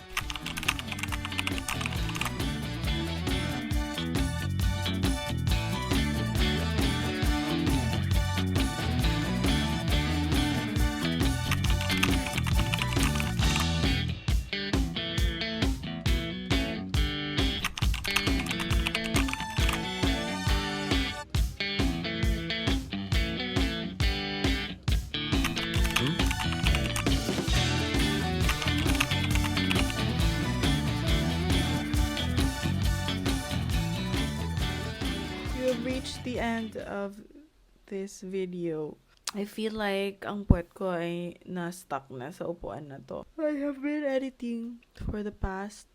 We've reached the end of this video. I feel like ang puwet ko ay na-stuck na sa upuan na to. I have been editing for the past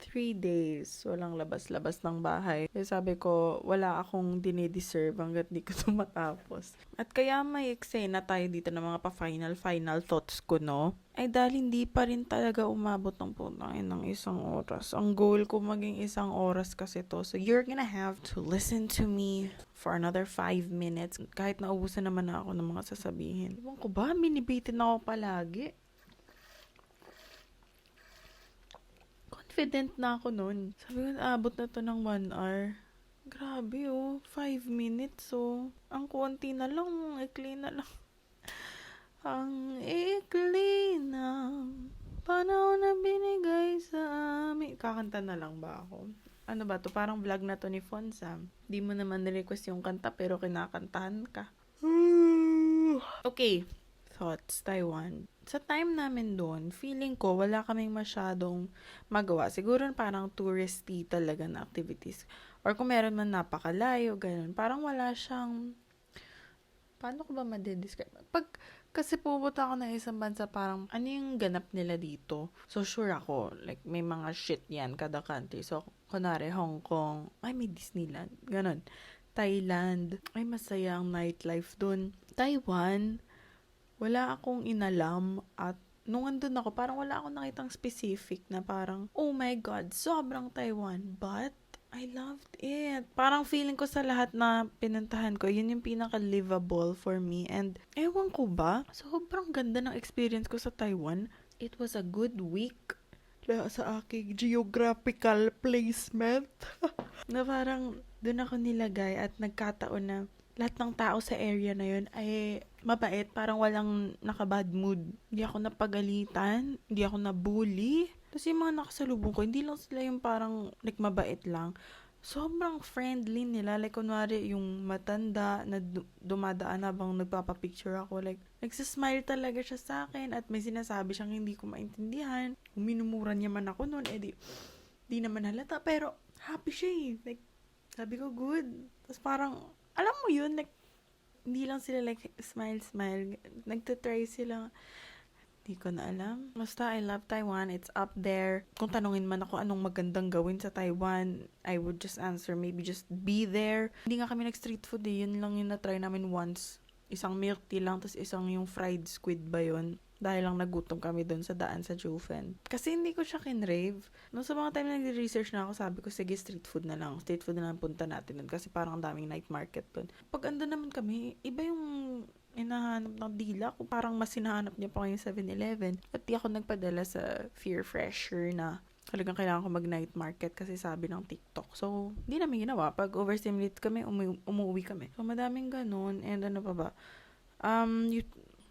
3 days. Walang labas-labas ng bahay. Kaya sabi ko, wala akong dinideserve hanggat di ko ito matapos. At kaya may eksena tayo dito ng mga pa-final thoughts ko, no? Ay dahil hindi pa rin talaga umabot ng putangin ng 1 oras. Ang goal ko maging 1 oras kasi to. So you're gonna have to listen to me for another 5 minutes. Kahit naubusan naman na ako ng mga sasabihin. Ewan ko ba, binibitin ako palagi. Confident na ako nun. Sabi ko, abot na to ng 1 hour. Grabe 5 minutes Ang konti na lang, ikli na lang. Ang ikli ng panahon na binigay sa amin. Kakanta na lang ba ako? Ano ba to? Parang vlog na to ni Fonsa. Di mo naman request yung kanta pero kinakantahan ka. Okay. Thoughts, Taiwan. Sa time namin doon, feeling ko wala kaming masyadong magawa. Siguro parang touristy talaga na activities. Or kung meron man napakalayo, ganun. Parang wala siyang... Paano ko ba ma-describe? Kasi pupunta ako na isang bansa, parang ano yung ganap nila dito? So, sure ako. Like, may mga shit yan kada country. So, kunwari, Hong Kong. Ay, may Disneyland. Ganun. Thailand. Ay, masaya ang nightlife dun. Taiwan. Wala akong inalam at nung andun ako, parang wala akong nakitang specific na parang, oh my God, sobrang Taiwan. But, I loved it. Parang feeling ko sa lahat na pinuntahan ko, yun yung pinaka-livable for me. And ewan ko ba, sobrang ganda ng experience ko sa Taiwan. It was a good week sa aking geographical placement. Na parang doon ako nilagay at nagkataon na lahat ng tao sa area na yun ay mabait. Parang walang naka-bad mood. Hindi ako napagalitan. Hindi ako nabully. Tapos yung mga nakasalubong ko, hindi lang sila yung parang mabait lang. Sobrang friendly nila. Like, kunwari, yung matanda na dumadaan habang nagpapapicture ako. Like, nagsasmile talaga siya sa akin at may sinasabi siyang hindi ko maintindihan. Kung minumura niya man ako noon, di naman halata. Pero, happy siya eh. Like, sabi ko, good. Tapos parang, alam mo yun, like, hindi lang sila like, smile. Nagtatry sila. Hindi ko na alam. Basta, I love Taiwan. It's up there. Kung tanungin man ako anong magandang gawin sa Taiwan, I would just answer, maybe just be there. Hindi nga kami nag-street food eh. Yun lang yung na-try namin once. Isang milk tea lang, tapos isang yung fried squid ba yun? Dahil lang nagutom kami doon sa daan sa Jufen. Kasi hindi ko siya kinrave. No, sa mga time na nag-research na ako, sabi ko, sige, street food na lang. Street food na lang punta natin doon. Kasi parang ang daming night market doon. Pag ando naman kami, iba yung hinahanap ng dila ko. Parang mas hinahanap niya pa yung 7-Eleven. At di ako nagpadala sa Fear Fresher na talagang kailangan ko mag-night market kasi sabi ng TikTok. So, di namin ginawa. Pag overstimulate kami, umuwi kami. So, madaming ganun. And ano pa ba?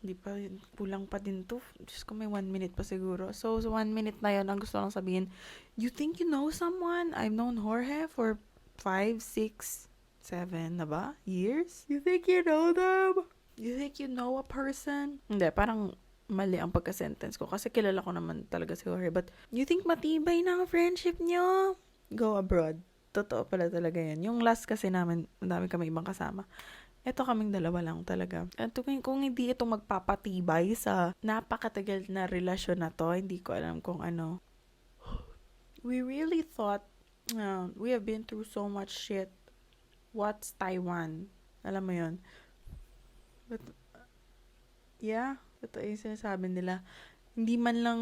Di pa, kulang pa din to. Diyos ko, may 1 minute pa siguro. So 1 minute na yun, ang gusto lang sabihin, you think you know someone? I've known Jorge for 5, 6, 7 na ba? Years? You think you know them? You think you know a person? Hindi, parang mali ang pagka-sentence ko kasi kilala ko naman talaga si Jorge. But, you think matibay na ang friendship nyo? Go abroad. Totoo pala talaga yan. Yung last kasi namin, madami kami ibang kasama. Ito kaming dalawa lang talaga. At kung hindi ito magpapatibay sa napakatagal na relasyon na to, hindi ko alam kung ano. We really thought, we have been through so much shit. What's Taiwan? Alam mo yun? But, yeah, ito yung sinasabi nila. Hindi man lang,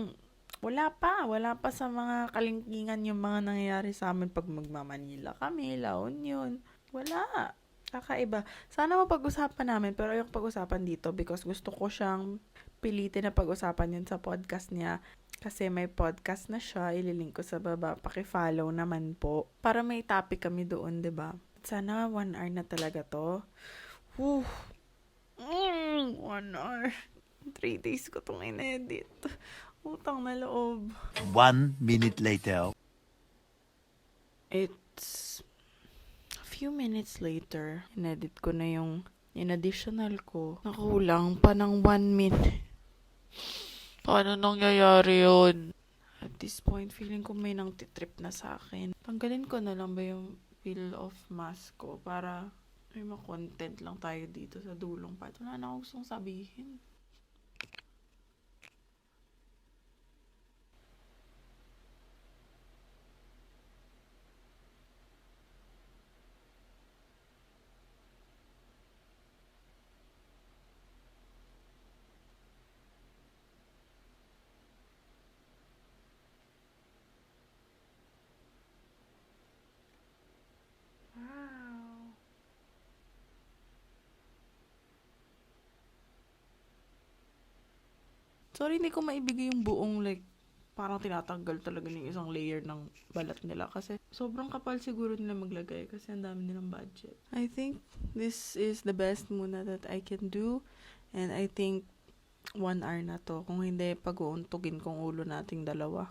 wala pa sa mga kalingkingan yung mga nangyayari sa amin pag magmamanila kami, La Union. Wala. Kakaiba. Sana mapag-usapan namin, pero ayoko pag-usapan dito because gusto ko siyang pilitin na pag-usapan yun sa podcast niya. Kasi may podcast na siya, ililink ko sa baba. Paki-follow naman po. Para may topic kami doon, 'di ba? Sana 1 hour na talaga to. 1 hour. 3 days ko tong in-edit. Utang na loob. 1 minute later. It's few minutes later, in-edit ko na yung in-additional ko. Nakulang pa ng 1 minute. Paano nangyayari yun? At this point, feeling ko may nang titrip na sa akin. Tanggalin ko na lang ba yung peel of mask ko para may ma-content lang tayo dito sa dulong part. Wala na akong gustong sabihin. Sorry, hindi ko maibigay yung buong like, parang tinatanggal talaga ng isang layer ng balat nila kasi sobrang kapal siguro nila maglagay kasi ang dami nilang budget. I think this is the best muna that I can do and I think 1 hour na to. Kung hindi, pag-uuntugin kong ulo nating dalawa.